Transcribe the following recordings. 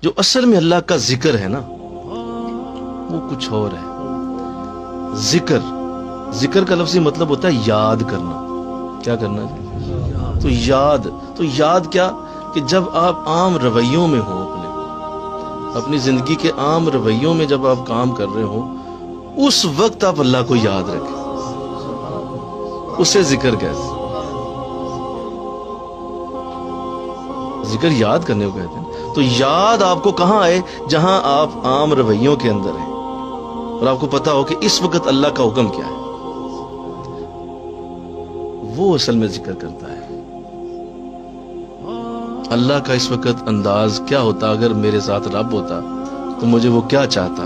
جو اصل میں اللہ کا ذکر ہے نا وہ کچھ اور ہے. ذکر کا لفظی مطلب ہوتا ہے یاد کرنا. کیا کرنا ہے؟ تو یاد کیا کہ جب آپ عام رویوں میں ہو، اپنی زندگی کے عام رویوں میں جب آپ کام کر رہے ہو، اس وقت آپ اللہ کو یاد رکھیں. اسے ذکر کہتے ہیں. ذکر یاد کرنے کو کہتے ہیں. تو یاد آپ کو کہاں آئے؟ جہاں آپ عام رویوں کے اندر ہیں اور آپ کو پتا ہو کہ اس وقت اللہ کا حکم کیا ہے. وہ اصل میں ذکر کرتا ہے. اللہ کا اس وقت انداز کیا ہوتا؟ اگر میرے ساتھ رب ہوتا تو مجھے وہ کیا چاہتا؟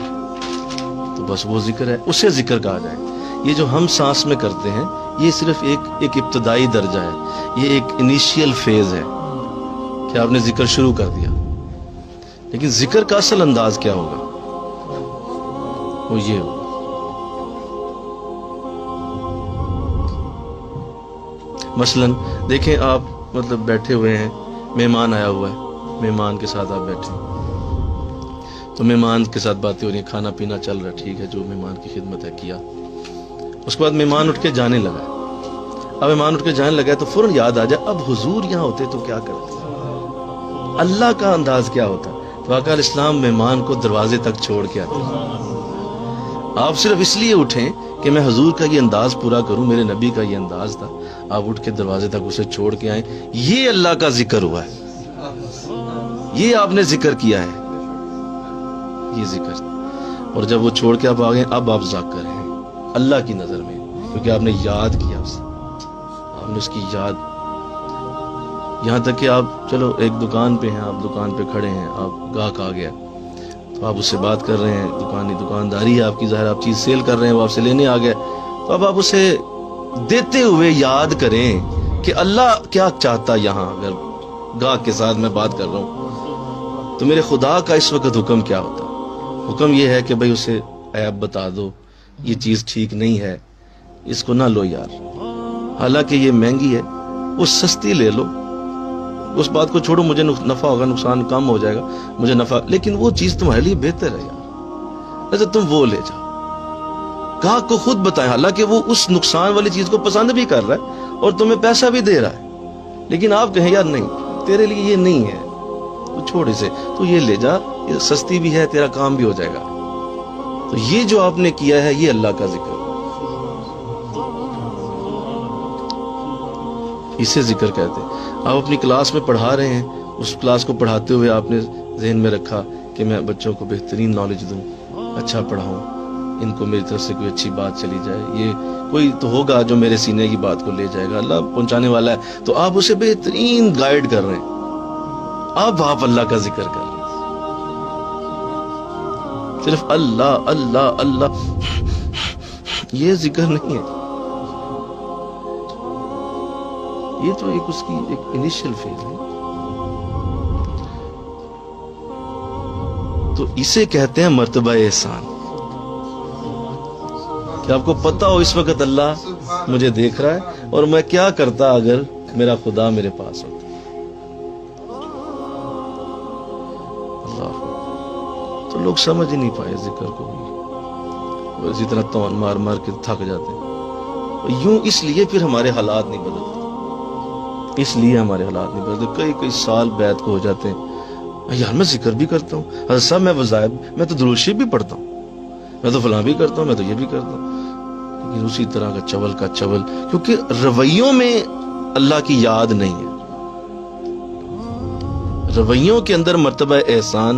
تو بس وہ ذکر ہے. اسے ذکر کہا جائے. یہ جو ہم سانس میں کرتے ہیں یہ صرف ایک ابتدائی درجہ ہے. یہ ایک انیشیل فیز ہے کہ آپ نے ذکر شروع کر دیا. لیکن ذکر کا اصل انداز کیا ہوگا؟ وہ یہ ہوگا. مثلا دیکھیں، آپ مطلب بیٹھے ہوئے ہیں، مہمان آیا ہوا ہے، مہمان کے ساتھ آپ بیٹھے ہیں، تو مہمان کے ساتھ باتیں ہو رہی ہیں، کھانا پینا چل رہا ہے، ٹھیک ہے، جو مہمان کی خدمت ہے کیا. اس کے بعد مہمان اٹھ کے جانے لگا. اب مہمان اٹھ کے جانے لگا تو فوراً یاد آ جائے اب حضور یہاں ہوتے تو کیا کرتے. اللہ کا انداز کیا ہوتا؟ تو آقا علیہ السلام مہمان کو دروازے تک چھوڑ کے آتے. آپ صرف اس لیے اٹھیں کہ میں حضور کا یہ انداز پورا کروں، میرے نبی کا یہ انداز تھا. آپ اٹھ کے دروازے تک اسے چھوڑ کے آئیں. یہ اللہ کا ذکر ہوا ہے. یہ آپ نے ذکر کیا ہے. یہ ذکر. اور جب وہ چھوڑ کے آپ آ گئے، اب آپ ذاکر ہیں اللہ کی نظر میں، کیونکہ آپ نے یاد کیا اسے. آپ نے اس کی یاد. یہاں تک کہ آپ چلو ایک دکان پہ ہیں، آپ دکان پہ کھڑے ہیں، آپ گاہک آ گیا تو آپ اس سے بات کر رہے ہیں، دکانداری ہے آپ کی، ظاہر آپ چیز سیل کر رہے ہیں، وہ آپ سے لینے آ گیا. تو اب آپ اسے دیتے ہوئے یاد کریں کہ اللہ کیا چاہتا. یہاں اگر گاہک کے ساتھ میں بات کر رہا ہوں تو میرے خدا کا اس وقت حکم کیا ہوتا؟ حکم یہ ہے کہ بھئی اسے عیب بتا دو، یہ چیز ٹھیک نہیں ہے، اس کو نہ لو یار، حالانکہ یہ مہنگی ہے، وہ سستی لے لو. اس بات کو چھوڑو، مجھے نفع ہوگا، نقصان کم ہو جائے گا، مجھے نفع، لیکن وہ چیز تمہارے لیے بہتر ہے یار، ایسا تم وہ لے جاؤ. گاہک کو خود بتائیں، حالانکہ وہ اس نقصان والی چیز کو پسند بھی کر رہا ہے اور تمہیں پیسہ بھی دے رہا ہے، لیکن آپ کہیں یار نہیں، تیرے لیے یہ نہیں ہے، تو چھوڑ اسے، تو یہ لے جا، یہ سستی بھی ہے، تیرا کام بھی ہو جائے گا. تو یہ جو آپ نے کیا ہے یہ اللہ کا ذکر، اسے ذکر کہتے ہیں. آپ اپنی کلاس میں پڑھا رہے ہیں، اس کلاس کو پڑھاتے ہوئے آپ نے ذہن میں رکھا کہ میں بچوں کو بہترین نالج دوں، اچھا پڑھاؤں، ان کو میری طرف سے کوئی اچھی بات چلی جائے، یہ کوئی تو ہوگا جو میرے سینے کی بات کو لے جائے گا، اللہ پہنچانے والا ہے. تو آپ اسے بہترین گائیڈ کر رہے ہیں. اب آپ اللہ کا ذکر کر رہے ہیں. صرف اللہ اللہ اللہ، یہ ذکر نہیں ہے. یہ تو ایک اس کی ایک انیشل فیز ہے. تو اسے کہتے ہیں مرتبہ احسان، کہ آپ کو پتا ہو اس وقت اللہ مجھے دیکھ رہا ہے اور میں کیا کرتا اگر میرا خدا میرے پاس ہوتا. اللہ، تو لوگ سمجھ ہی نہیں پائے ذکر کو بھی، اسی طرح تون مار مار کے تھک جاتے ہیں. یوں اس لیے پھر ہمارے حالات نہیں بدلتے، اس لیے ہمارے حالات نہیں بدلتے. کئی سال بیعت کو ہو جاتے ہیں، یار میں ذکر بھی کرتا ہوں، حضرت صاحب میں وظائف، میں تو درود شریف بھی پڑھتا ہوں، میں تو فلاں بھی کرتا ہوں، میں تو یہ بھی کرتا ہوں، لیکن اسی طرح کا چول، کیونکہ رویوں میں اللہ کی یاد نہیں ہے. رویوں کے اندر مرتبہ احسان